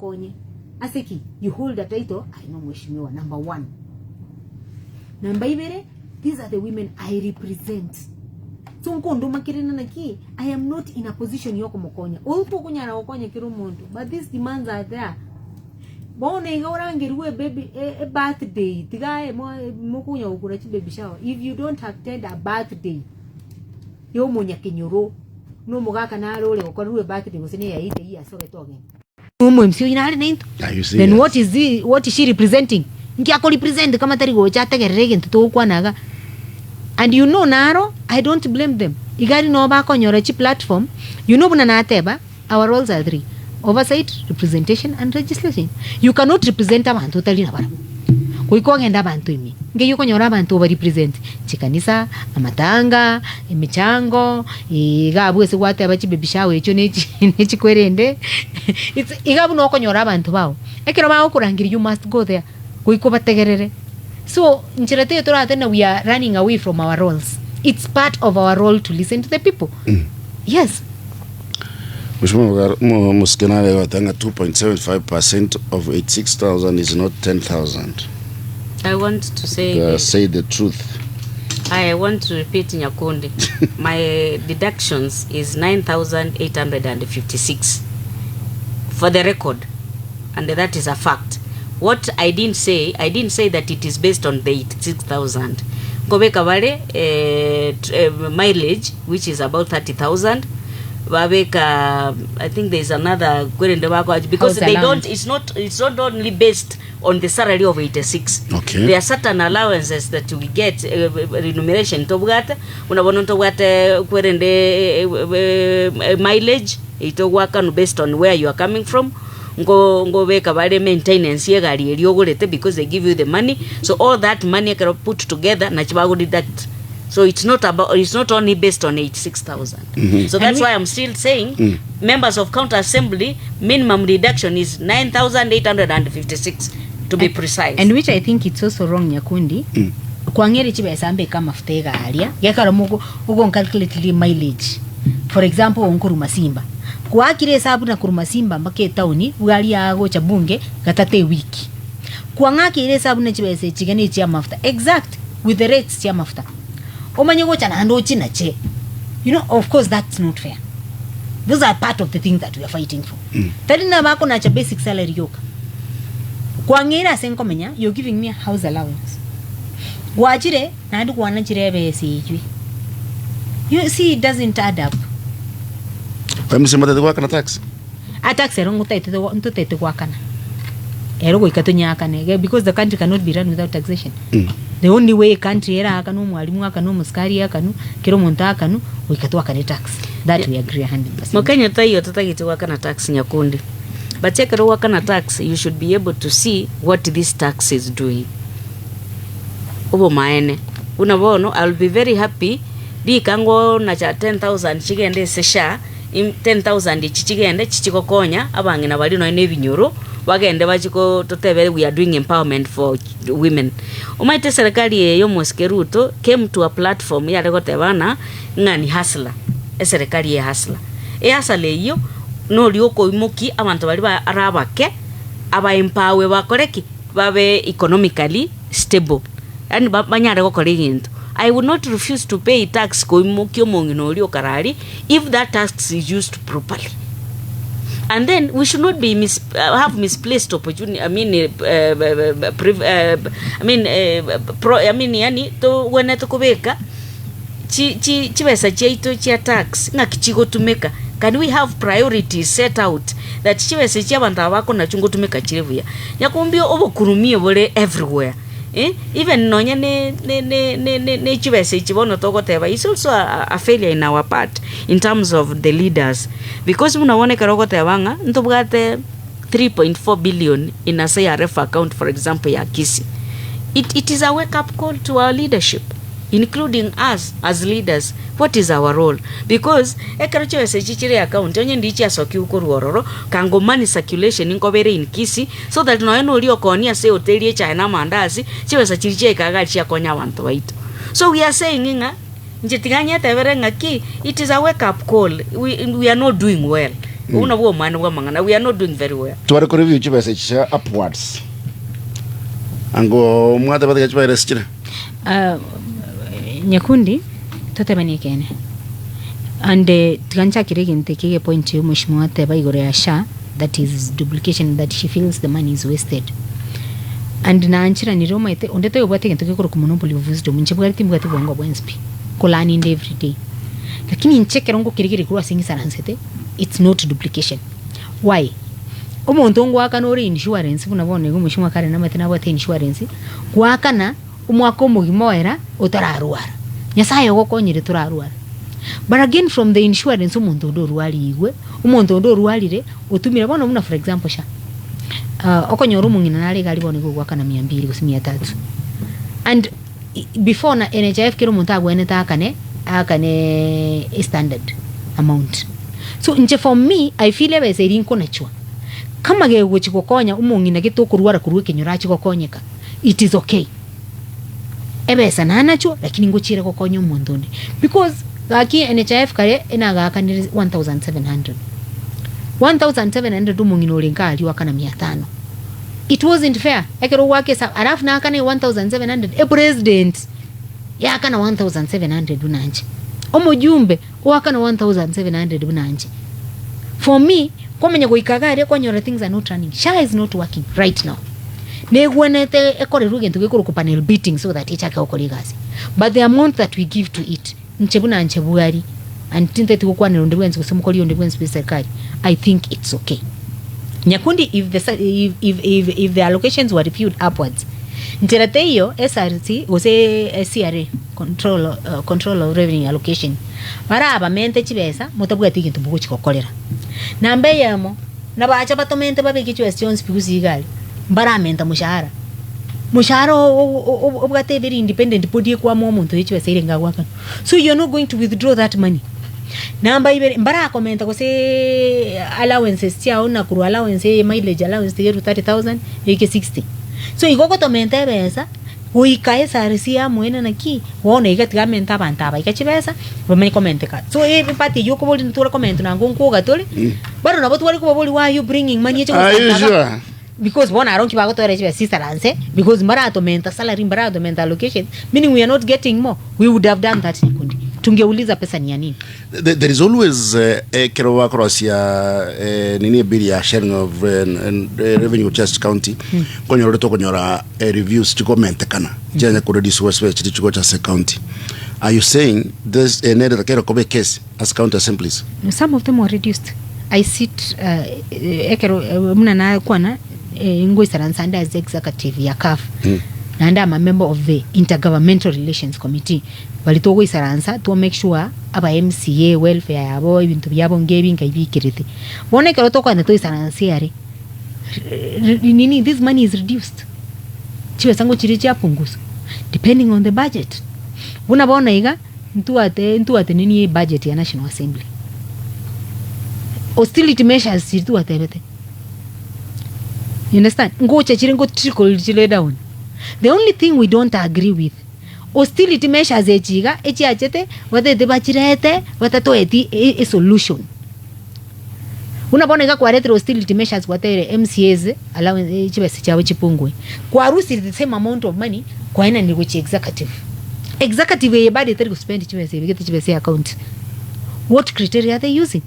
konye. Aseki, you hold the title, I know mheshimiwa, number 1. Number 2, these are the women I represent. So nkondo makirina naki, I am not in a position yoko mokonya. Ulpo kunya na wakonya kirumuntu, but these demands are there. Bone ngaurangiruwe baby a birthday. Tigae mokunya ukurachi baby shower. If you don't attend a birthday, yo munya kinyoro. No mugaka na role ukoruwe birthday usine ya ite ya so getoge. Umu msio inali nento. Then what is she representing? Nki ako represent kama tari go chate gerege ntuto kwa naga. And you know naro, I don't blame them. Igari no ba ko nyorechi platform, you know buna na ateba, our roles are 3. Oversight, representation and legislation. You cannot represent abantu tali na bara. Kuiko ngenda abantu imi. Nge yuko nyora abantu over represent. Chikanisa, amatanga, emichango, igabu ese wate abachi baby shower echo nechi kwerende. It's igabu no ko nyora abantu bawo. Ekero ba okurangiri you must go there. Kuiko bategerere. So, nchirate yotora atena we are running away from our roles. It's part of our role to listen to the people. Yes. Muskenale watanga 2.75% of 86,000 is not 10,000. I want to say say the truth. I want to repeat Nyakundi. My deductions is 9,856 for the record, and that is a fact. What I didn't say that it is based on the 86,000. Kobeka vale mileage, which is about 30,000. Wabeka, I think there is another because they don't. It's not only based on the salary of 86. Okay. There are certain allowances that we get remuneration. Tobugata, unabono tobugata kwerende mileage. Ito waka based on where you are coming from. Ngo beka vale maintenance ye gari eliogolete because they give you the money. So all that money can put together na chibago deduct. So it's not only based on 86,000. So that's why I'm still saying members of county assembly minimum reduction is 9,856 to be precise. And which I think it's also wrong Nyakundi. Kwangeri chiba esambe kama futega alia. Yakara mugo ugo calculate mileage. For example onkuru Simba. Kwa kire sabu na kuruma Simba mbake tauni ugali ago cha bunge gatate wiki. Kwa ngaki ile sabu na chiba ese chigani chia mafuta. Exact with the rates chia mafuta. Omanyogo chana ando china che. You know, of course that's not fair. Those are part of the things that we are fighting for. Tadi na bako na cha basic salary yoka. Kwa ngira senko menya, you're giving me a house allowance. Wajire na adu kwa nachire besi ijui. You see, it doesn't add up. Msema tete kwa kana tax? A tax erongo tete kwa kana. Erogo ikatunya akane because the country cannot be run without taxation. The only way country era akanu mwalimu akanu muskari akanu kiro monta akanu ikatwa kana tax. That we agree 100%. Mokenya tayo tatagiti kwa kana tax Nyakundi. But chekero wa kana tax, you should be able to see what this tax is doing. Obo maene. Unabono, I'll be very happy bi kango na cha 10,000 chigende sesha 10,000 chichigende chichiko konya abange na bali no ebinyoro bagende bachiko totebere we are doing empowerment for women. Umaite serikali yo Moskeruto came to a platform ya legotebana ngani hasla serikali ya hasla hasla yo no lioko imoki abantu bali arabake aba empower bakoreki babe economically stable and banyare gokora igintu. I would not refuse to pay tax ko imokyo mongino lio karari if that tax is used properly. And then we should not be have misplaced opportunity. Yani to wena to kubeka chibesa chaito chia tax nga kichigo tumeka. Can we have priorities set out that chibesa chia banta bako na chungo tumeka chirevuya yakumbio obokurumie bole everywhere. Even nonya ne chibese chibono togoteba is also a failure in our part in terms of the leaders, because munawone karogotebanga ntobugate 3.4 billion in a CRF account, for example ya Kisi. It is a wake up call to our leadership, including us as leaders. What is our role? Because ekarocho chichire account onye ndichi asoki ukoruororo kango money circulation inkobere in Kisi, so that no eno lio konia se hoteli China mandazi chiwesa chiriche kaga chia konya abantu baitu. So we are saying njetiganya tebere ngaki it is a wake up call. We are not doing well. una wo man wa mangana, we are not doing very well. To are review chibese upwards. Ango mwata bata chibese chira. Nyakundi totemani kene. And tigancha kirege ntekege point yo mheshimiwa teba igore ya SHA, that is duplication, that she feels the money is wasted. And na anchira ni roma ite ondete yobate kentoke koro kumonopoly of wisdom nchebwa timu gati bongo bwenspi kolani inde every day. Lakini ncheke rongo kirigiri kuwa singi saransete, it's not duplication. Why? Omuntu ngwaka nori insurance bunabone gumushimwa kare namatena bwate insurance gwakana umwako mugimo wera utararwara nyasaye gokonyire turarwara. But again from the insurance umuntu ndo rwaliwe umuntu ndo rwalire utumira bona muna for example SHA okonyoro mungina nari gali bone gwakana 200 gusimia 3 and before na NHIF kero muntu agwene takane standard amount. So nje for me I feel ebe seri nkonachwa kama gewe chikokonya umungina gitokurwara kuruwe kenyora chikokonyeka, it is okay ebe sanana cho lakini ngochire kokonya umuntu ndi because gaki NHIF kare enaga kaniri 1700 umungina olinka ali wakana 500. It wasn't fair ekero wake sa arafu na akane 1700 a president ya kana 1700 unanje omujumbe wakana 1700 unanje. For me komenya goikagare konyora things are not running, SHA is not working right now. Negwenete ekore rugento gekoro ku panel beating so that it akakoligazi, but the amount that we give to it nchebuna nchebuari and tinte tukwana ndibwenzi kusumukoli ndibwenzi serikali, I think it's okay. Nyakundi if the allocations were reviewed upwards nterate hiyo SRC ose CRA control of revenue allocation baraba mente chibesa mutabwati kintu buko chikokolera nambe yamo nabacha batomente babiki questions bikuzigali baramenta mushahara obwate very independent body kwa muntu echibesa irenga gwaka, so you're not going to withdraw that money. Namba ibere mbara komenta ko se allowances tia ona kuru allowance mileage allowance yeru 30,000 yake 60. So igoko to menta besa uikae sarisi ya mwena naki wona igatiga menta bantaba ikachibesa bamenye comment ka. So pati yuko boli ntura comment na ngonko gatole baro nabo twali ko boli why you bringing money echo sure? Because one aronki bago to reach sister answer because mbara to menta salary mbara to menta allocation, meaning we are not getting more. We would have done that nikundi tungeuliza pesa ni nini. There is always kerowa cross ya nini bili ya sharing of revenue just county konyoro to konyora reviews to comment kana jana ku reduce westway chiko cha county. Are you saying there's another kero kobe case as county assemblies? Some of them were reduced. I sit ekero muna na kwana ngoi saransanda as executive ya CAF and I'm a member of the Intergovernmental Relations Committee. Balitogo isaransa to make sure aba MCA welfare yabo ibintu byabo ngebinga ibikirite bone kero to kwanda to isaransa yare nini this money is reduced chiwe sango chiri cha punguzo depending on the budget. Una bona iga ntuate nini budget ya National Assembly hostility measures chitu atebete, you understand ngocha chirengo trickle chile down. The only thing we don't agree with hostility measures echiga echiachete watete bachirete watatoeti a solution. Unabona kwa retro hostility measures watere MCAs allowance chibese chawe chipungwe kwa rusi the same amount of money kwa ina ni which executive ye body teri spend chibese bigete chibese account. What criteria are they using?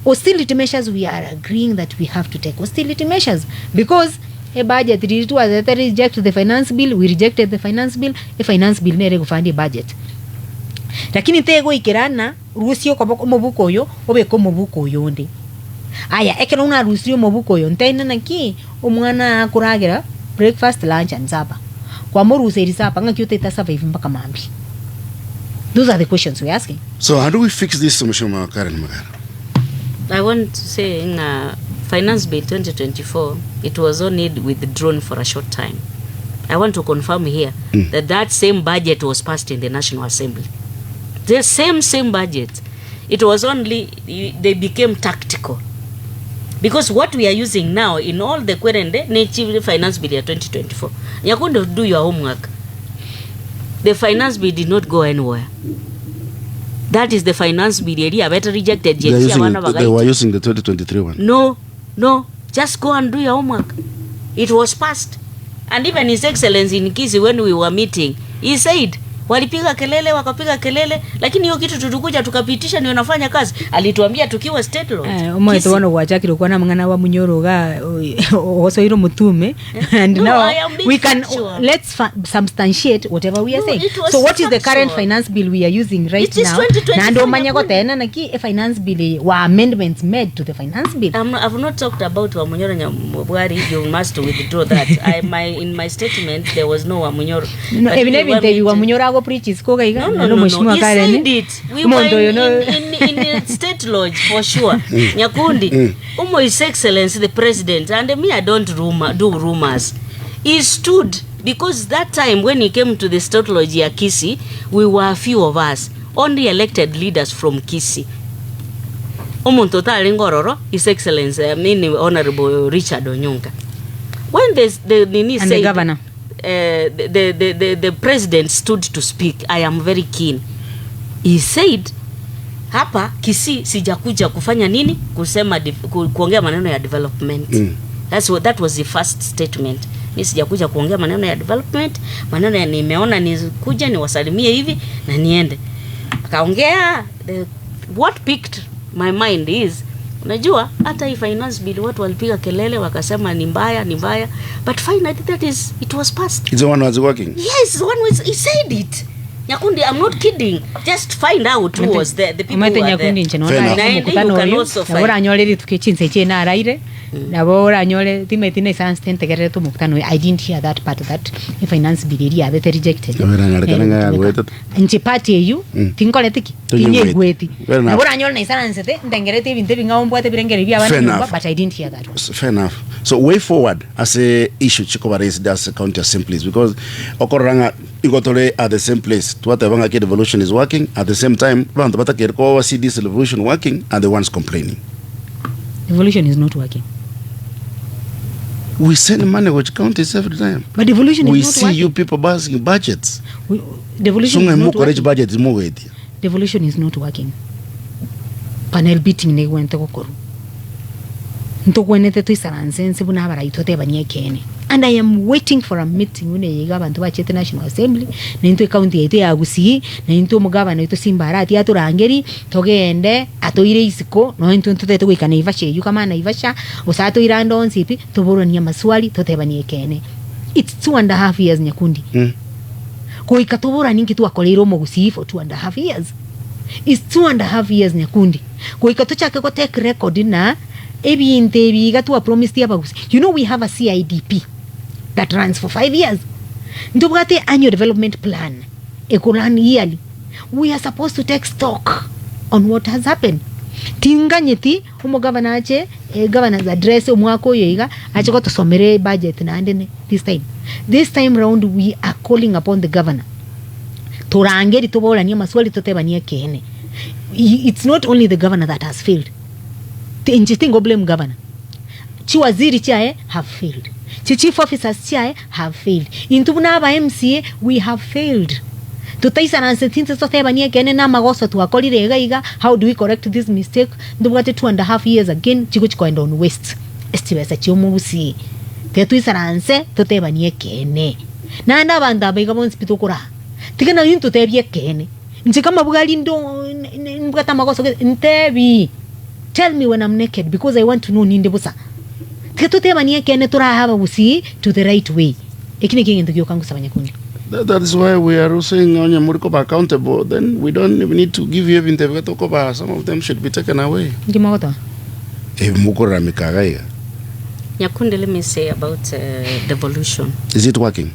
Hostility measures, we are agreeing that we have to take hostility measures because a budget reject the finance bill, we rejected the finance bill, a finance bill nere kufandi budget. Lakini tego ikirana rusio kwa mobuko yo obeko mobuko yo ndi aya ekero una rusio mobuko yo ntena naki omwana kuragira breakfast lunch and supper kwa moru seri sapa ngakyote ta survive mpaka mambi. Those are the questions we're asking. So how do we fix this, Mheshimiwa Karen Magara? I want to say in Finance Bill 2024, it was only withdrawn for a short time. I want to confirm here that same budget was passed in the National Assembly. The same budget. It was only, they became tactical. Because what we are using now in all the current Finance Bill 2024, you're going to do your homework. The Finance Bill did not go anywhere. That is the finance bill area better rejected. They were using the 2023 one. No, just go and do your homework. It was passed. And even His Excellency in Kisii, when we were meeting, he said walipiga kelele wakapiga kelele, lakini hiyo kitu tutukuja tukapitisha ndio nafanya kazi. Alituambia tukiwa state lodge. Umwe tuona gwachakiro kwa na mangana wa munyoro ga osoiro mutume and no, now we can let's substantiate whatever we are saying. So what is the current finance bill we are using right now? Na ndo manya ko tena na ki finance bill wa amendments made to the finance bill. I've not talked about wa munyoro Oborai. You must withdraw that. In my statement there was no wa munyoro. No, even wa munyoro preaches ko ga no. He said it. We were in state lodge for sure. Nyakundi, His Excellency the President, and me I don't do rumors. He stood, because that time when he came to the state lodge ya Kisii, we were a few of us, only elected leaders from Kisii. Umuntu ngororo, His Excellency, Honorable Richard Onyonka. When the governor, the president stood to speak, I am very keen. He said, hapa Kisii sijakuja kufanya nini? Kusema kuongea maneno ya development. That was the first statement. Mimi sijakuja kuongea maneno ya development, maneno ya nimeona nikuja niwasalimie hivi na niende. Akaongea, what picked my mind is, unajua hata hii finance bill watu walipiga kelele wakasema ni mbaya, but finally it was passed. It's the one was working. Yes, the one was, he said it. Nyakundi, I'm not kidding. Just find out who was there, the people who were there. Ora nyole tukichinse chena araire na bora nyole timetine sans tentegere to mukutano. I didn't hear that part of that finance bill area be rejected. Nchi party you tinkole tiki tinye gweti na bora nyole na sans te ndengerete binte binga ombwate birengere bya bana, but I didn't hear that. Fair enough. So way forward as a issue Chikoba raised as a county assemblies, because Okoranga Igotole at the same place. Tuatavanga ke devolution is working at the same time. Bantapata Kerko see this devolution working and the ones complaining. Devolution is not working. We send money which counties every time. But devolution is not working. We see you people passing budgets. Devolution is not working. Budget is more. Devolution is not working. Panel beating ne wente kokoru. Ntokwenete tuisaransense buna baraitote banye kene. And I am waiting for a meeting when you govern to Chete National Assembly, Ninto County Agusi, Ninto Mugavana to Simbarati, Aturangeri, Togende, Atoire Isiko, no into the week and Ivashe, Yukamana Ivasha, Osato Irandon Sipi, Toboronia Maswali, Totebani Kene. It's 2.5 years, Nyakundi. Koikatobora Ninki to a Colero Mogusi for 2.5 years. It's 2.5 years, Nyakundi. Koikatocha take record na. You know, we have a CIDP that runs for 5 years. Ndogate annual development plan. Ekolan yearly. We are supposed to take stock on what has happened. Tinga nyeti umo governor ache governor's address umwako yoiga ache ko tosomere budget na andene this time round we are calling upon the governor turangeri tobolania maswali totebania kene. It's not only the governor that has failed. Go blame governor. Chiwaziri chae have failed. Chief officers chae have failed. Intubuna ba MCA we have failed. Tutaisa na sentences to tebania kene na magoso to akolire iga. How do we correct this mistake? Ndubate 2.5 years again chiko chikoenda on west. Estiwesa chiomusi. Tetuisa na nse to tebania kene. Na anda banda bega bon spito kura. Tigana yinto tebie kene. Nchikama bugali ndo mbata magoso ntebi. Tell me when I'm naked because I want to know ninde busa. Ketote mania kene tura haba busi to the right way. Ekine kingi ndukio kangu sabanya kundi. That is why we are saying on your Murikoba accountable. Then we don't even need to give you even the some of them should be taken away. Ndimagota. Mukora mikagaiga. Nyakundi, let me say about devolution. Is it working?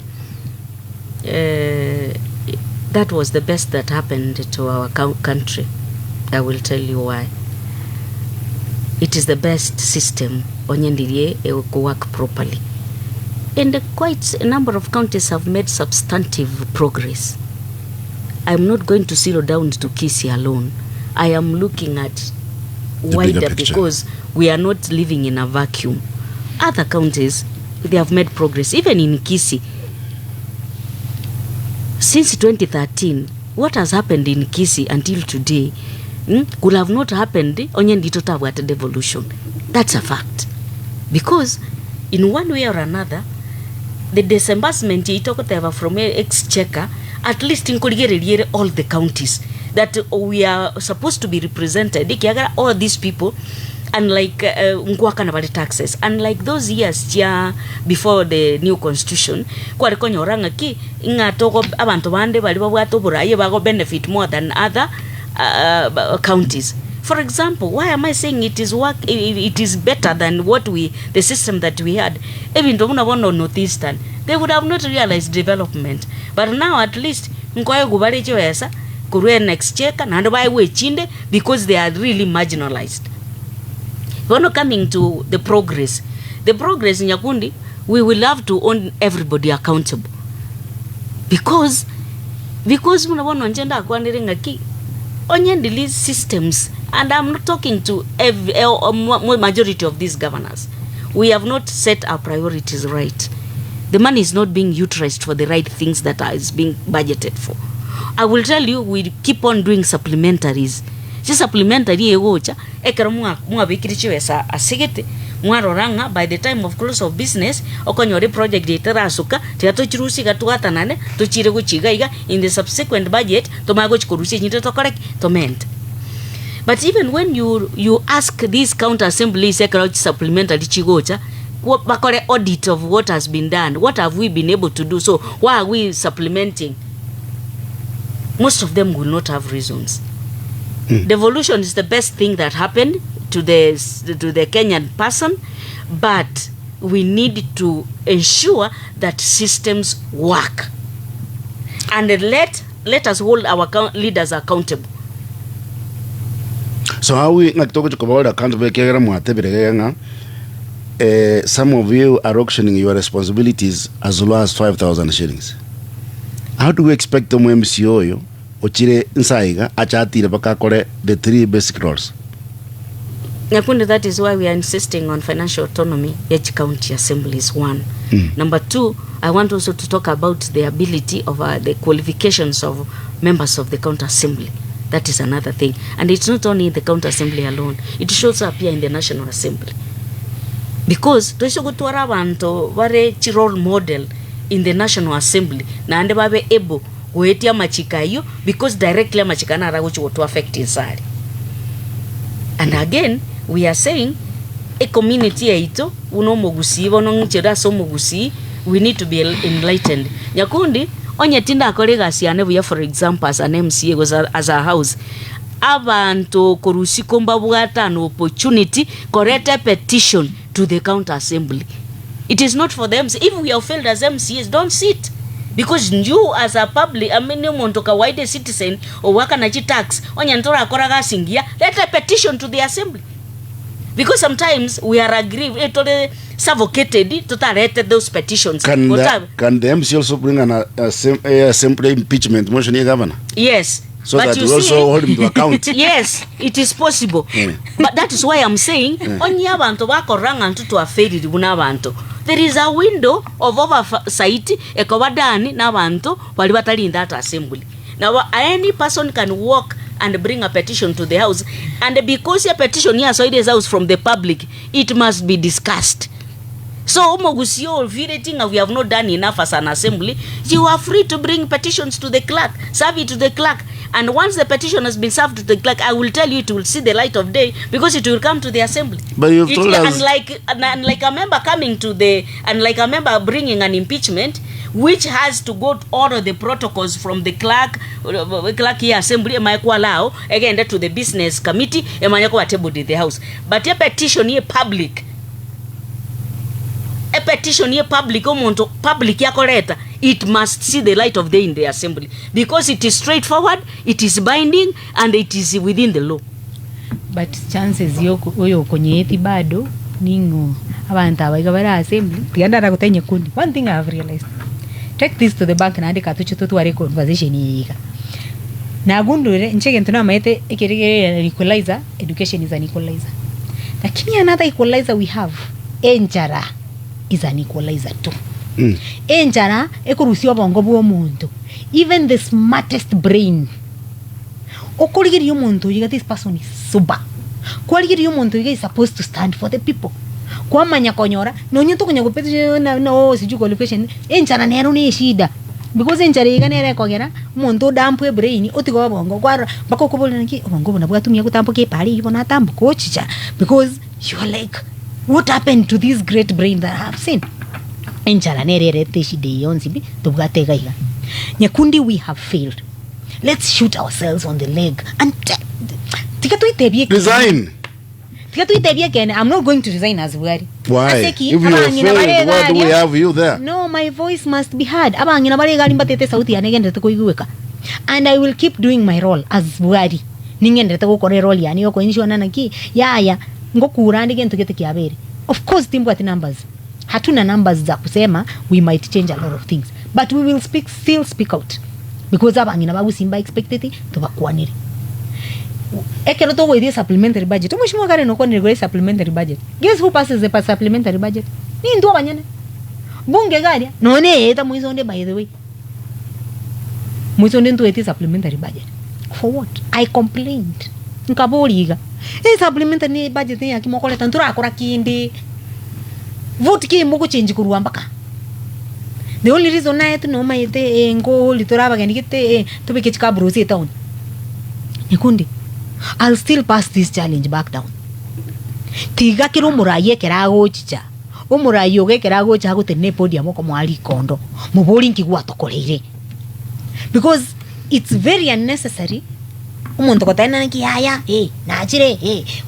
That was the best that happened to our country. I will tell you why. It is the best system onyendirie to work properly. And quite a number of counties have made substantive progress. I'm not going to zero down to Kisii alone. I am looking at wider because we are not living in a vacuum. Other counties, they have made progress. Even in Kisii, since 2013, what has happened in Kisii until today could have not happened onye nditotabwa at devolution. That's a fact. Because in one way or another, the disbursement itokoteva from exchequer at least in all the counties that we are supposed to be represented. All these people, unlike taxes, unlike those years before the new constitution, kwa konyoranga ki inga toko abantu bande bali babwato Oborai bago benefit more than other counties. For example, why am I saying it is better than the system that we had? Even though Northeastern, they would have not realized development. But now at least next check and because they are really marginalized. We're not coming to the progress in Nyakundi. We will have to own everybody accountable because these systems, and I'm not talking to majority of these governors. We have not set our priorities right. The money is not being utilized for the right things that is being budgeted for. I will tell you, we keep on doing supplementaries. Just supplementary egocha ekero mwa bikiricho esa asegete mwaroranga by the time of close of business okonyore project eterasuka tiato chirusi gatuata nane tuchire guchigaiga in the subsequent budget tomago chikurusi nyite tokore toment. But even when you ask these counter assemblies ekero supplementary chigocha bakore audit of what has been done, what have we been able to do, so why are we supplementing? Most of them will not have reasons. Devolution is the best thing that happened to the Kenyan person, but we need to ensure that systems work, and let us hold our leaders accountable. So how we like talk about accountability? Some of you are auctioning your responsibilities as low as 5,000 shillings. How do we expect them MCO ochire insaiga achatire bakakore the three basic roles? Nyakundi, that is why we are insisting on financial autonomy. Each county assembly is one. Number two, I want also to talk about the ability of the qualifications of members of the county assembly. That is another thing, and it's not only in the county assembly alone. It shows up here in the national assembly, because toshogotwara abantu bare role model in the national assembly na ande babe able kuetia machika hiyo, because directly machika na arago to affect inside. And again we are saying a community ito uno mogusi bono nchera so mogusi, we need to be enlightened. Nyakundi onye tinda akolega siane buya, for example, as an MCA was as a house abantu korusi komba bugata an opportunity correct a petition to the county assembly. It is not for them. If we have failed as MCAs, don't sit. Because you as a public, montoka wide citizen or waka na tax, onyantora akoraga singia, let a petition to the assembly. Because sometimes we are aggrieved, suffocated to target those petitions. Can the MC also bring an assembly impeachment motion, governor? Yes. So but that you we also hold him to account. Yes, it is possible. But that is why I'm saying, there is a window of oversight in that assembly. Now, any person can walk and bring a petition to the house, and because a petition here so it is house from the public, it must be discussed. So, we have not done enough as an assembly. You are free to bring petitions to the clerk, serve it to the clerk. And once the petition has been served to the clerk, I will tell you it will see the light of day, because it will come to the assembly. But you've told us, unlike a member coming to unlike a member bringing an impeachment, which has to go all the protocols from the clerk here assembly, again to the business committee, table in the house. But a petition here public. A petition here public yakoreta, it must see the light of day in the assembly, because it is straightforward, it is binding, and it is within the law. But chances yoyo kwenye eti bado ningo abantu abagabara assembly tiandara kutenye kundi. One thing I have realized, take this to the bank na andika tucho tuware conversation yiga na gundure ncheke ntuna maete ekirege equalizer. Education is an equalizer, lakini another equalizer we have, enjara is an equalizer too. enjara ekurusia obongo bw'omuntu, even the smartest brain okorigiria omuntu yiga this person is sober, kwarigiria omuntu yiga is supposed to stand for the people, kwamanya konyora nonye tukunya kupete no siju qualification enjara nero ni shida because enjara yiga nere kogera omuntu dampwe brain otigo obongo kwara bako kubola nki obongo bona bwatumia kutambuka pali ibona tambuka ochicha because you are like what happened to this great brain that I have seen. Enjara nere teshide yonzibi tubgatega yiga Nyakundi, we have failed. Let's shoot ourselves on the leg and resign. I'm not going to resign as well. Why? If you have failed, why do we have you there? No, my voice must be heard. And I will keep doing my role as Buhari. Of course, timbu ati numbers. Hatuna numbers za kusema we might change a lot of things. But we will still speak out. Because abangina babu simba expected to bakwaniri. Ekero to with the supplementary budget. Umushimo kare no kwani regular supplementary budget. Guess who passes the supplementary budget? Ni ndo abanyane. Bunge gari. No ne eta muizonde by the way. Muizonde ndo eti supplementary budget. For what? I complained. Nkaboliga. Supplementary budget ni akimokole tantura akora kindi. Vote ki mugo change kuruambaka. The only reason I no my ngo litoraba ganigete to be kitcha bruise town. Nyakundi, I'll still pass this challenge back down. Tiga kiro muraye kerago chicha. O murayo ge kerago chago tene podium ko mwali kondo. Muboli nkigwa tokoleire. Because it's very unnecessary. Umuntu kotana nki haya nachire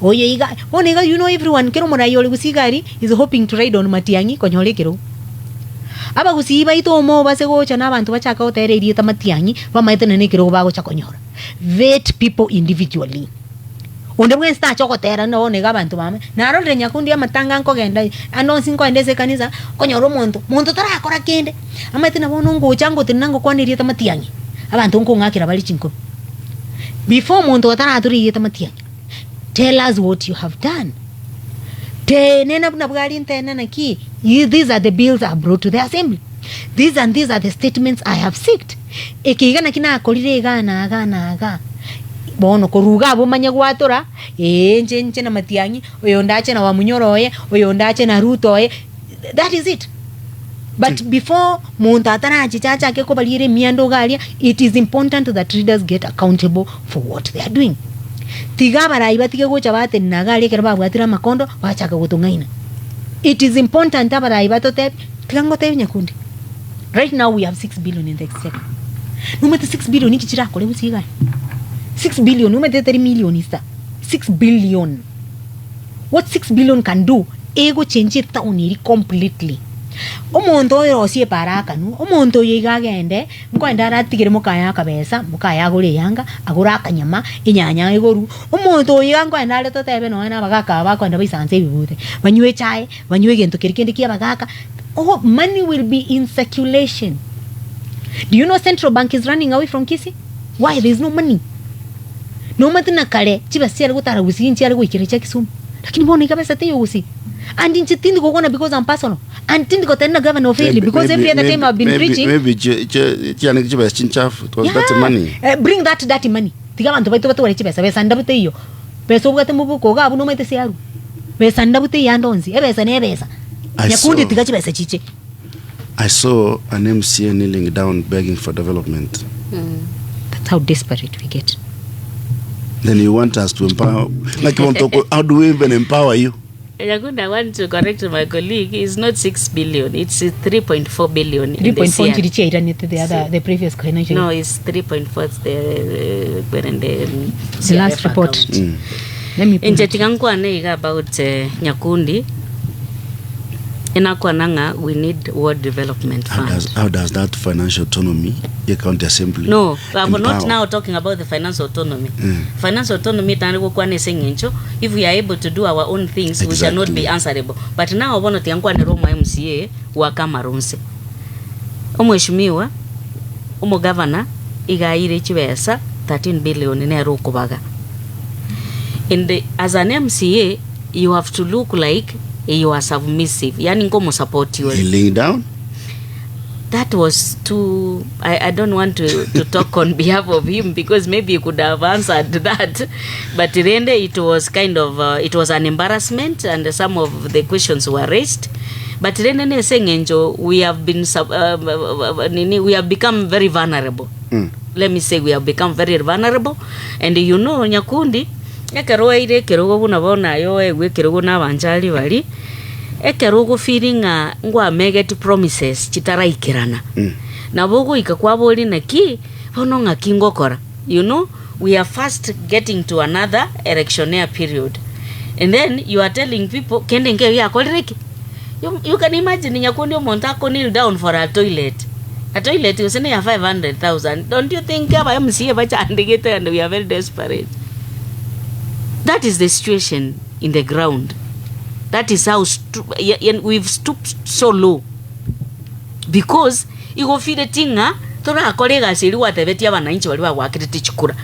oye iga onega you know everyone kero murayo legusigari is hoping to ride on matiangi konyole kero. Aba gusiba itomo base gocha n'abantu bachaka otererie tamatianyi bamaitene nekiro bagocha konyora. Vet people individually. Onde bwen sta choko tera no nega abantu bame. Naro le Nyakundi amatanga nko genda anonsi nko endese kanisa konyoro muntu tara akora kende. Amaitene bono ngocha ngo tinango kwanirie tamatianyi. Abantu nko ngakira bali chinko. Before muntu tara aturirie tamatianyi. Tell us what you have done. These are the bills I brought to the assembly. These are the statements I have seeked. Ekigana kina akolire gana. Bono koruga abo manyagwatora nche na matianyi oyondache na wamunyoro oyondache na Ruto that is it. But before muntatana chichacha ke ko balire miando galia, it is important that readers get accountable for what they are doing. Tigabara ibatige gocha bate nagali kerba bwatira makondo bachaka gutungaina. It is important abara ibatote tigangote Nyakundi. Right now we have 6 billion in the exchequer. Numete 6 billion ikichira kole busiga. 6 billion numete 3 million is that 6 billion. What 6 billion can do? Ego change it town completely. Omuntu oyo osie paraka nu omuntu yigagende nkwenda ratigire mukaya kabesa mukaya gure yanga agura akanyama inyanya igoru omuntu yigango endale totebe no na bagaka bakwenda bisanze bibute banywe chai banywe gento kirikende kia bagaka. Oh, money will be in circulation. Do you know Central Bank is running away from Kisii? Why? There is no money. No matina kale chibasi ali gutara gusinchi ali gwikire cha Kisumu lakini mbona ikabesa teyo gusi. And in Chitindi Gogona because I'm personal. And Tindi got the governor of Italy because every other time I've been preaching. Maybe it was that money. Bring that dirty money. The government to buy to Chibesa, Sandabute you. Peso got a mubuko, no matter say, Sandabute Yandonzi, Ebesa Nebesa. Yakundi Tigachibesa Chiche. I saw an MCA kneeling down begging for development. That's how desperate we get. Then you want us to empower. Like you want to, how do we even empower you? I want to correct my colleague. It's not 6 billion. It's 3.4 billion. 3.4 the previous financial. No, it's 3.4. The last report. Let me. In Jatingankwa about Nyakundi. We need ward development fund. How does that financial autonomy, the county assembly? No, I'm not now talking about the financial autonomy. Financial autonomy, if we are able to do our own things, we shall not be answerable. But now I want to Roma MCA wakamarunse. Mheshimiwa, governor, igaire chibesa 13 billion in Rukubaga. As an MCA, you have to look like you are submissive. Yani ngomo support you. Laying down? that was too. I don't want to talk on behalf of him because maybe he could have answered that, but really it was kind of it was an embarrassment, and some of the questions were raised. But then saying Angel, we have been we have become very vulnerable. Let me say we have become very vulnerable, and you know Nyakundi ekero ire kerogo bunabona yo egwe kerogo na banjali bali ekerogo feeling ngwa meget promises chitaraikirana na bogo ikakwaboli na ki hono ngakingokora. You know, we are fast getting to another electioneer period, and then you are telling people kende nge ya kolireki. You can imagine Nyakundi Montako kneel down for a toilet is only 500,000. Don't you think I am see and we are very desperate? That is the situation in the ground. That is how we've stooped so low, because you go feed the tinga tora kolega siliwa tebetia bananchi waliwa wakete chikura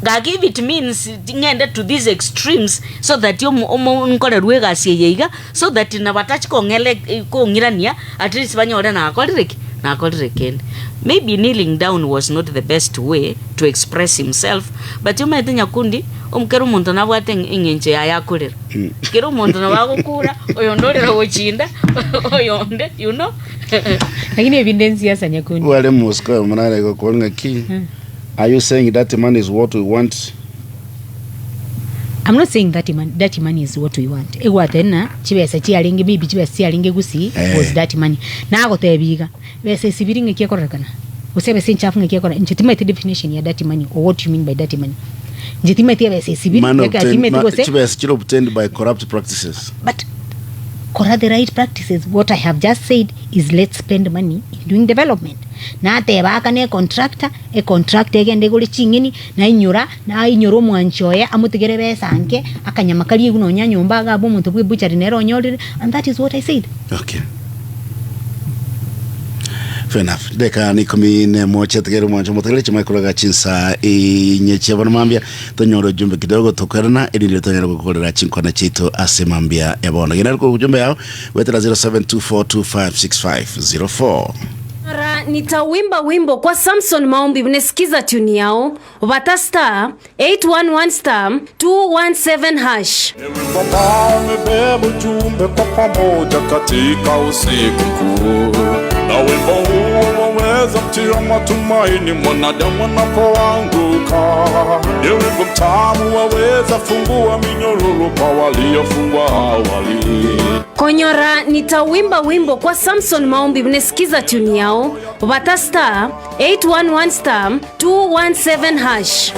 gagi. It means ngende to these extremes so that yo nkole ruega siyeiga so that na batachi kongele ko ngirania at least banyora na akolireke. Maybe kneeling down was not the best way to express himself, but you might Nyakundi umkero muntu nabwate ingenje ayakolera kero muntu nabagukura oyondorera wochinda oyonde, you know. Lakini evidence ya Nyakundi wale musko manale ko konga ki. Are you saying that money is what we want? I'm not saying that money is what we want. Ewa tena chibesa chialinge bibi chibesa chialinge gusi was that money. Na agotebiga bese sibiringe kyekorekana. Usebe sinchafu ngekekora nchitimate definition ya that money, or what you mean by that money. Nchitimate bese sibiringe katimate gose chibesa obtained by corrupt practices. But corrupt the right practices. What I have just said is let's spend money in doing development. Na tebaka ne contractor egende guli chingini na inyoro mwanchoye amutegere besa anke akanyamakali guno nyanyomba gabo muntu bwe buchari nero nyolire, and that is what I said. Okay. Fair enough. Deka ni kumine mocha tegero mwancho motegele chima kulaga chinsa nyeche bonamambia tonyoro jumbe kidogo tokarana ili ndio tonyoro kukolera chinkona chito asemambia ebona. Gina ko jumbe yao wetera 0724256504. Nitawimba wimbo kwa Samson Maombi. Mnesikiza tuni yao Vata star 811 star 217 hash. Nimebeba ujumbe kwa pamoja katika usiku mkuu, na wimbo huu waweza kutia matumaini mwanadamu anapoanguka. Ni wimbo mtamu waweza fungua minyororo kwa waliofungwa awali. Konyora nitawimba wimbo kwa Samson Maombi. Mnesikiza tuni yao Vata star 811 star 217 hash.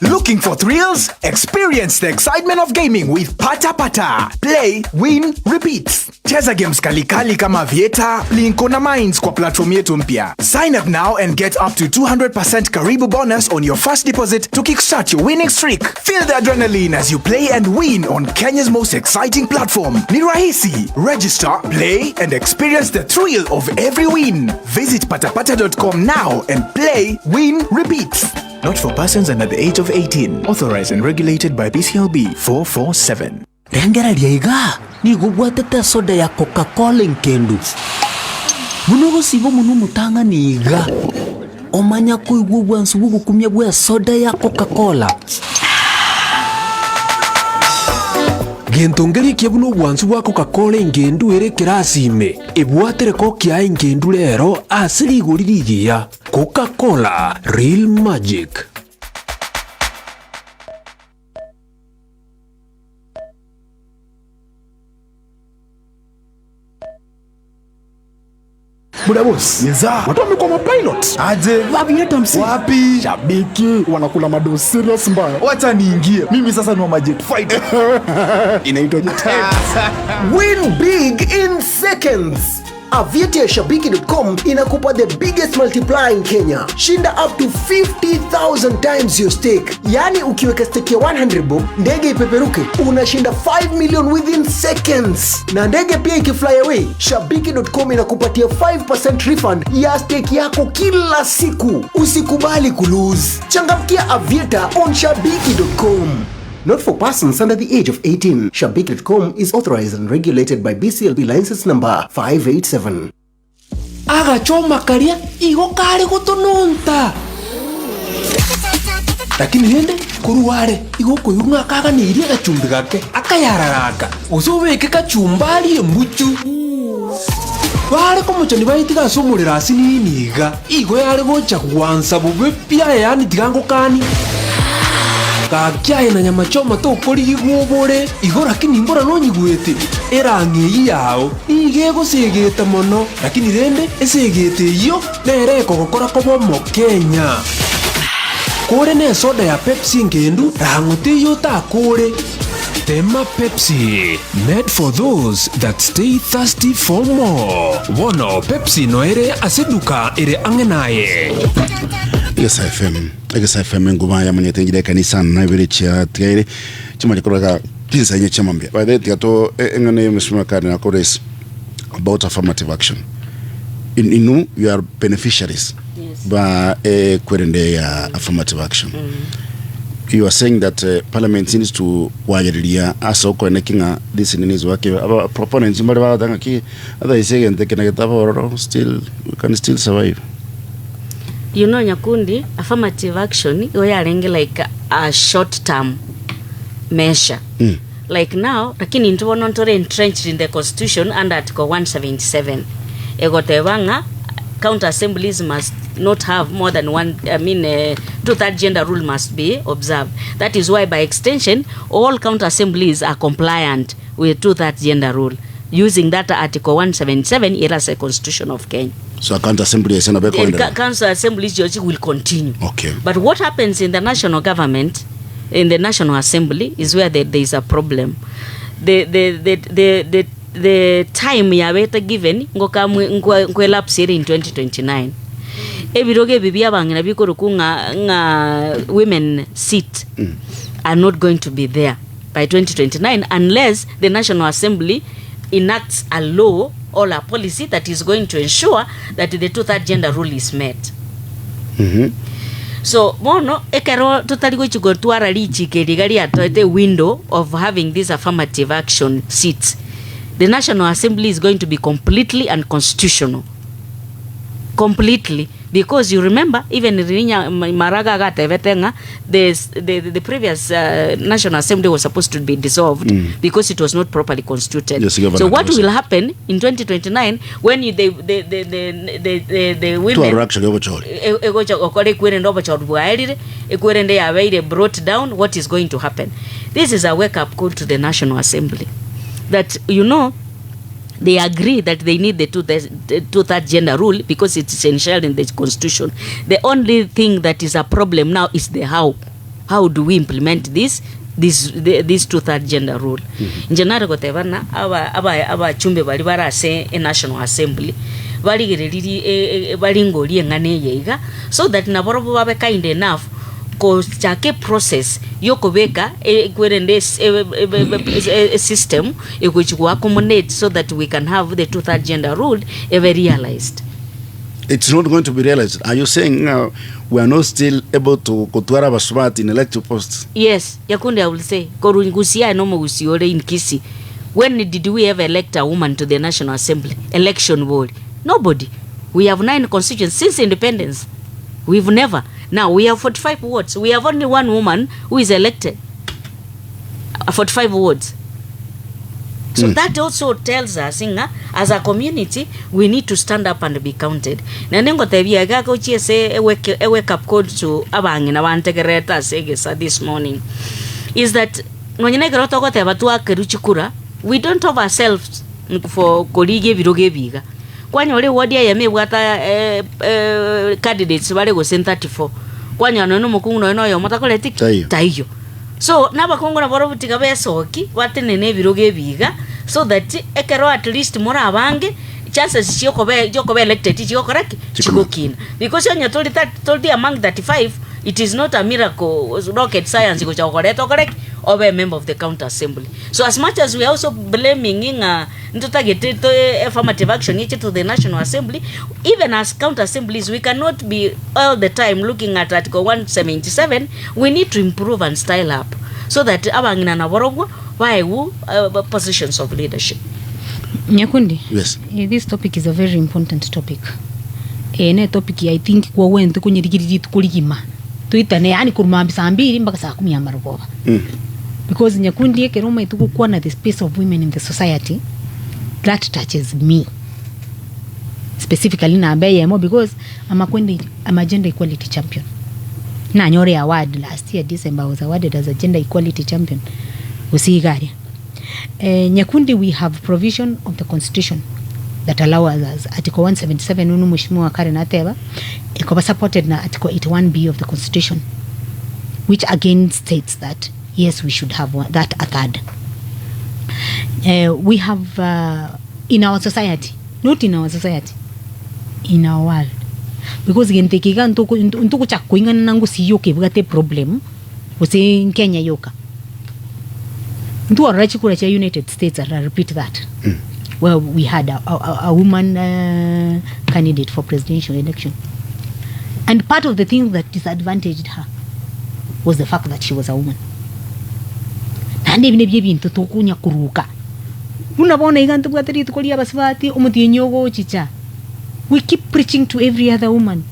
Looking for thrills? Experience the excitement of gaming with Pata Pata. Play, win, repeat. Cheza games kali kama Vieta, Blinko na Mines kwa platform yetu mpya. Sign up now and get up to 200% Karibu bonus on your first deposit to kickstart your winning streak. Feel the adrenaline as you play and win on Kenya's most exciting platform. Ni rahisi. Register, play, and experience the thrill of every win. Visit patapata.com now and play, win, repeat. Not for persons under the age of 18. Authorized and regulated by BCLB 447. Rengera liaiga ni gugwatete soda ya Coca-Cola nkendu. Munogo sibo munu mutanga niga. Omanya kuigwa nsubu gukumya gwa soda ya Coca-Cola. Gentongeri kyebuno bwansu bwa Coca-Cola ngendu ere kirasime. Ebwatere ko kya ngendu lero asiri guririgiya. Coca-Cola, real magic. Buda boss. Yeza. Watu wamekuwa pilot. Aje. Wapi hata msi? Wapi? Shabiki wanakula mado serious mbaya. Wacha niingie. Mimi sasa ni wa jet fighter. Inaitwa jet. Win big in seconds. Aviate ya Shabiki.com inakupa the biggest multiplier in Kenya. Shinda up to 50,000 times your stake. Yani ukiweka stake ya 100 bob, ndege ipeperuke, unashinda 5 million within seconds. Na ndege pia ikifly away, Shabiki.com inakupatia 5% refund ya stake yako kila siku. Usikubali kulose. Changamkia Aviator on Shabiki.com. Not for persons under the age of 18. Shabiki.com is authorized and regulated by BCLB license number 587. agachoma karia igo kare gutununta lakini hende kuruware igo kuyunga kaga ni iria gachumbi gake akayararaka usubeke kachumbari embuchu bare komuchoni baitiga asumurira asininiga igo yare gocha kwanza bube pia yani tigango kani kakyaye na nyama choma to kori igobore igo lakini mbora nonyigwete erangi yao igego segete mono lakini rende esegete iyo nereko gokora kobomo Kenya kore ne soda ya Pepsi ngendu rangote yo ta kore Tema Pepsi, made for those that stay thirsty for more. Wono Pepsi no ere aseduka ere angenaye. Igasa FM nguma ya mwenye tenjide kanisa na vile chia tigaire chuma chakoroga pinsa yenye chama mbia. By the way, tigato engane msuma kari na kores about affirmative action. Inu you are beneficiaries. Yes. Ba kwerende ya affirmative action. You are saying that parliament needs to wajariria asa uko enekinga this in his work aba proponents mbali badanga ki other is saying they can still we can still survive. You know Nyakundi, affirmative action oyarengi like a short term measure. Like now lakini ntobonontore entrenched in the constitution under article 177 egotebanga counter assemblies must not have more than one, two-third gender rule must be observed. That is why by extension all counter assemblies are compliant with two-third gender rule using that article 177 as a constitution of Kenya. So counter assembly is another council assemblies will continue. Okay. But what happens in the national government, in the national assembly, is where there is a problem. The time yaweta given ngwelapse in 2029. Ebiroge bibia bangina bikoruku nga women seat are not going to be there by 2029 unless the National Assembly enacts a law or a policy that is going to ensure that the two-third gender rule is met. So mono ekero tutali go twara lichi keligari at the window of having this affirmative action seats. The National Assembly is going to be completely unconstitutional. Completely. Because you remember, even Maraga Gatevetenga, the previous National Assembly was supposed to be dissolved because it was not properly constituted. Yes, so what will happen in 2029 when the women brought down? What is going to happen? This is a wake-up call to the National Assembly. That, you know, they agree that they need the two-third gender rule because it's essential in the constitution. The only thing that is a problem now is the how. How do we implement this two-third gender rule? Njenara gotevana aba chumbe bali barase a National Assembly bali ngoli ngane yega so that naborobo babe kind enough ko chake process yokobeka kwerende a system which will accommodate so that we can have the two-third gender rule ever realized. It's not going to be realized. Are you saying now we are not still able to kutwara BOKA in elective posts? Yes, Yakundi, I will say korungusia no mugusiore in Kisi. When did we ever elect a woman to the National Assembly election board? Nobody. We have 9 constituents since independence. We've never. Now we have 45 wards. We have only one woman who is elected. 45 wards. So that also tells us, as a community, we need to stand up and be counted. Nanengo tebia gago chiese a wake up call to abang in awantegereta segesa this morning. Is that when you negroto tebatua keruchikura, we don't have ourselves for kolige viroge biga. Kwanya ole wadia yame wata candidates wale go 34. Kwanya no mukungu no yo matakoleti taiyo. So naba kongo na boro butika besoki watenene biroge biga so that ekero at least mora abange chances jokobe elected correct chigokina because when you told among 35 it is not a miracle rocket science go correct or a member of the counter assembly. So as much as we are also blaming in affirmative action to the National Assembly, even as counter assemblies we cannot be all the time looking at Article 177. We need to improve and style up so that abangina na borogwa why positions of leadership. Nyakundi. Yes. This topic is a very important topic. Ne topic I think kwa wentu kunyirigiriri tukuligima. Tuitane yani kurumambi saa 2 mpaka saa 10 ya marugoba. Because Nyakundi ekeroma itukukuwa na the space of women in the society that touches me. Specifically na ambaye yemo because I'm a gender equality champion. Na nyore award last year December I was awarded as a gender equality champion. Usigaria. Nyakundi, we have provision of the constitution that allows us article 177 unu mheshimiwa Karen Ateba iko supported na article 81B of the constitution, which again states that yes, we should have that a third. We have in our society, not in our society, in our world, because gentekiga ntuku chakuingana nangu siyoke bugate problem use Kenya yoka ntu warachi kura cha United States. I repeat that. Well, we had a woman candidate for presidential election, and part of the thing that disadvantaged her was the fact that she was a woman. Nande bine bye bintu tokunya kuruka unabona igantu bwateri tukoli abasubati umutinyogo chicha. We keep preaching to every other woman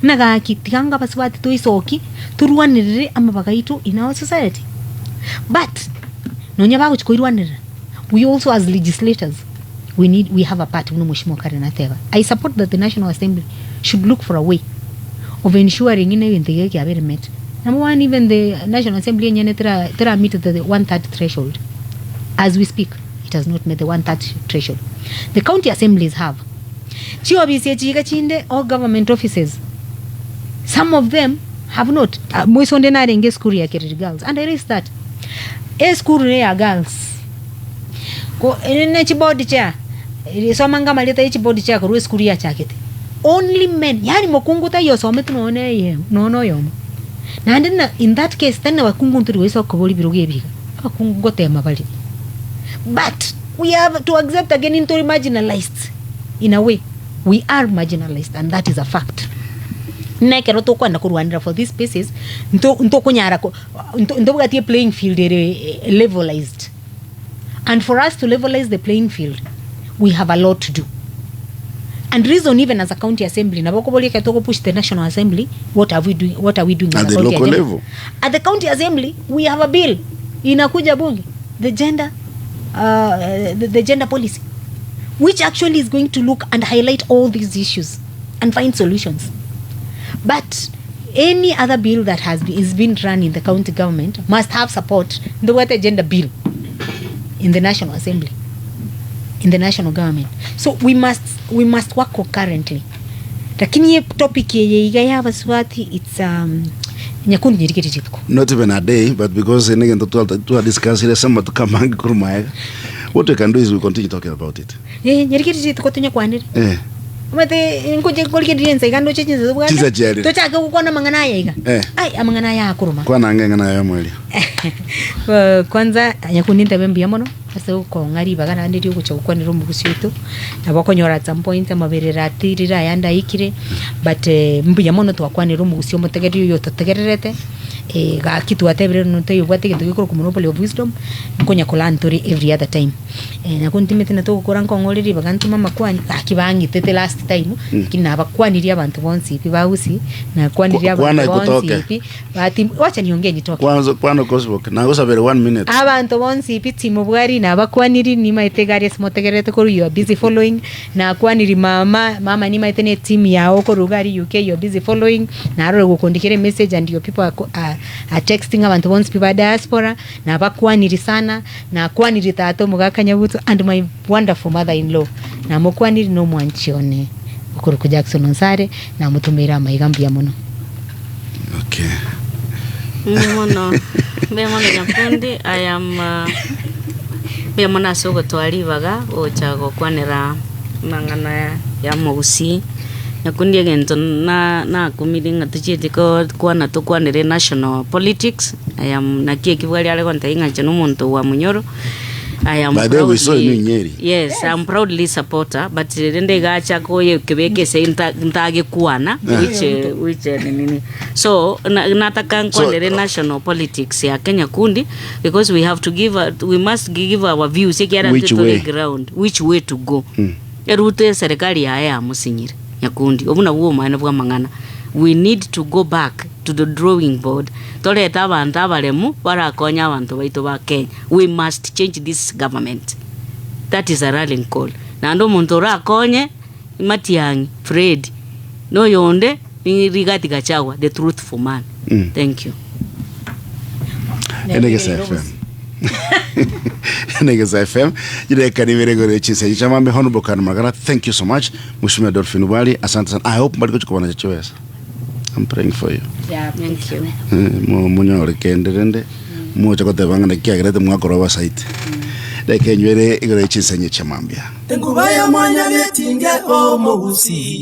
naga kitikanga basubati to isoki turuanirire amabagaitu in our society, but nonya bago chikoirwanira. We also as legislators we have a part uno mheshimiwa Karen Ateba. I support that the National Assembly should look for a way of ensuring in even the get met. Number one, even the National Assembly tera meet the 1/3 threshold. As we speak, it has not met the 1/3 threshold. The county assemblies have. All government offices. Some of them have not. Moisonde na renge school ya girls, and there is that. School ya girls. Ko ene chibodi cha. Somanga maleta chibodi cha ko school ya chakete. Only men. Yani mokunguta yosome tunaone ye. No yomo. Na ndina in that case tena wakungu nturiweza kuboli biruge biga. Wakungu tema bali. But we have to accept again into marginalized. In a way, we are marginalized, and that is a fact. Nekero to kwanda kurwanira for these spaces nto kunyara ko nto bugati playing field levelized. And for us to levelize the playing field, we have a lot to do. And reason even as a county assembly na bokoboli ka to push the National Assembly, what are we doing at the local level? At the county assembly we have a bill inakuja bunge, the gender policy, which actually is going to look and highlight all these issues and find solutions. But any other bill that is being run in the county government must have support in the water gender bill in the National Assembly, in the national government. So we must work concurrently. Lakini topic ye ya Basubati, it's Nyakundi nyirikiti chitko. Not even a day, but because again to discuss it some to come and kurumaya. What we can do is we continue talking about it. Nyirikiti chitko tunya kwandire. Mate nkuje kolike dienza igando chenye zo bwana. To chaka kukona mangana ya iga. Ai amangana ya kuruma. Kwa nangana ya mweli. Kwanza Nyakundi ntabembia mono. Asa uko ngari bagana ndiri uko kwa ni rumbu kusitu. Na bakonyora at some point amaberera atirira yanda ikire, but mbuya mono twakwa ni rumbu kusio mutegeri yo tategererete. Ga kitu atebere no tayo bwate kintu gikoro ku monopoly of wisdom nkonya kolantori every other time. Na kuntimete na to koranko ngoriri bagantuma makwani akibangi tete last time kina bakwani abantu bonsi ipi bausi na kwani abantu bonsi ipi bati wacha niongee nitoke kwanza cosbook na gusabere 1 minute abantu bonsi ipi timu bwari na bakwaniri ni maetegari smotegerete ko you are busy following na kwaniri mama ni maitene team yao ko rugari UK you are busy following na aro gukondikire message and your people are texting abantu bonsi pipa diaspora na bakwaniri sana na kwaniri tato mugakanya butu and my wonderful mother-in-law na mukwaniri no mwanchione ukuruku Jackson Nsare na mutumira maigambia mono. Okay. Mono Nyakundi, I am mona sogo twalivaga ochago kwanira mangana ya mugusi Nyakundi agento na kumiringa tuchiti ko kwana to kwanire national politics. I am na kieki bwali ale konta inga cheno muntu wa munyoro I am By the way, we saw you in Nyeri. Yes, I'm proudly supporter, but rende gacha koye kebeke se ntage kuana which nini. So nataka nkwendele national politics ya Kenya kundi, because we must give our views to the ground, which way to go. Erute serikali ya musinyire yakundi obuna wo maana bwa mangana. We need to go back to the drawing board. Toleta abantu abalemu barakonya abantu baitu ba Kenya. We must change this government. That is a rallying call. Na ndo muntu rakonye Matiang'i Fred no yonde Rigathi Gachagua, the truthful man. Thank you. Niggas FM. Jide kanivere gore chinse chamambe honorable kan magana. Thank you so much. Mheshimiwa Dolphin Ubali, asante sana. I hope mbali kuchukua na chochote. I'm praying for you. Yeah, thank you. Munyo rekende mucho kote bangana kiagrete mwakoro wa site. Deke nywere igore chinse chamambia. Engubaya mwanya vyetinge omo usi.